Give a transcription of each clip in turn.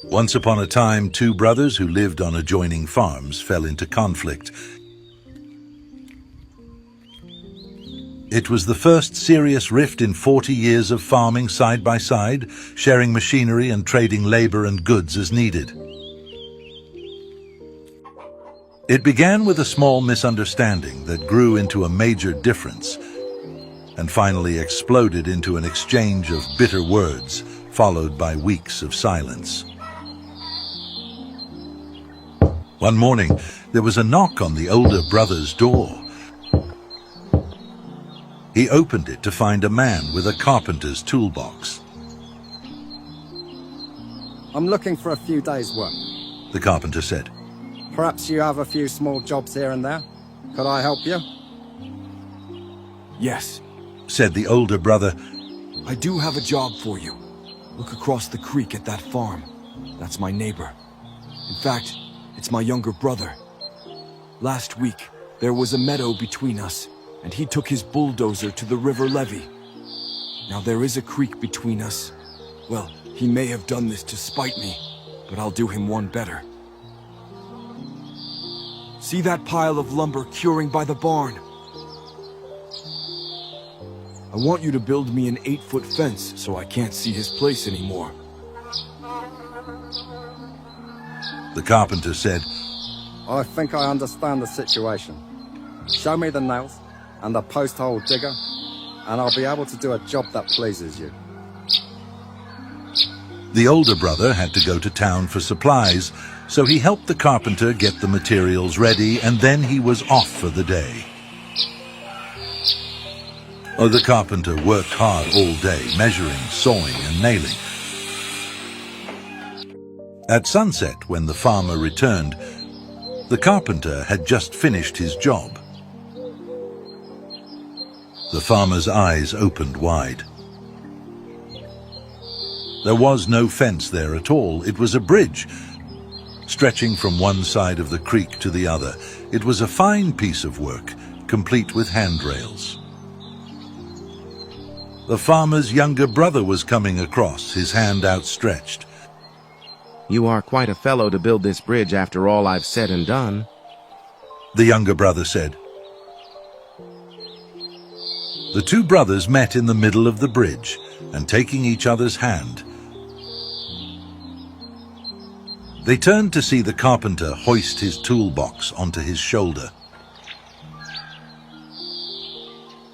Once upon a time, two brothers who lived on adjoining farms fell into conflict. It was the first serious rift in 40 years of farming side by side, sharing machinery and trading labor and goods as needed. It began with a small misunderstanding that grew into a major difference and finally exploded into an exchange of bitter words, followed by weeks of silence. One morning, there was a knock on the older brother's door. He opened it to find a man with a carpenter's toolbox. I'm looking for a few days' work. The carpenter said. Perhaps you have a few small jobs here and there? Could I help you? Yes, said the older brother. I do have a job for you. Look across the creek at that farm. That's my neighbor. In fact, it's my younger brother. Last week, there was a meadow between us, and he took his bulldozer to the river levee. Now there is a creek between us. Well, he may have done this to spite me, but I'll do him one better. See that pile of lumber curing by the barn? I want you to build me an 8-foot fence so I can't see his place anymore. The carpenter said, I think I understand the situation. Show me the nails and the post hole digger, and I'll be able to do a job that pleases you. The older brother had to go to town for supplies, so he helped the carpenter get the materials ready, and then he was off for the day. Oh, the carpenter worked hard all day, measuring, sawing, and nailing. At sunset, when the farmer returned, the carpenter had just finished his job. The farmer's eyes opened wide. There was no fence there at all. It was a bridge, stretching from one side of the creek to the other. It was a fine piece of work, complete with handrails. The farmer's younger brother was coming across, his hand outstretched. You are quite a fellow to build this bridge after all I've said and done, the younger brother said. The two brothers met in the middle of the bridge, and taking each other's hand, they turned to see the carpenter hoist his toolbox onto his shoulder.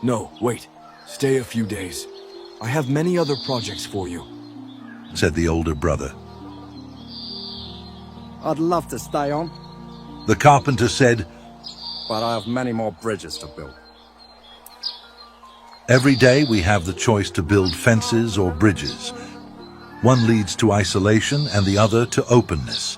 No, wait. Stay a few days. I have many other projects for you, said the older brother. I'd love to stay on, The carpenter said, but I have many more bridges to build. Every day we have the choice to build fences or bridges. One leads to isolation and the other to openness.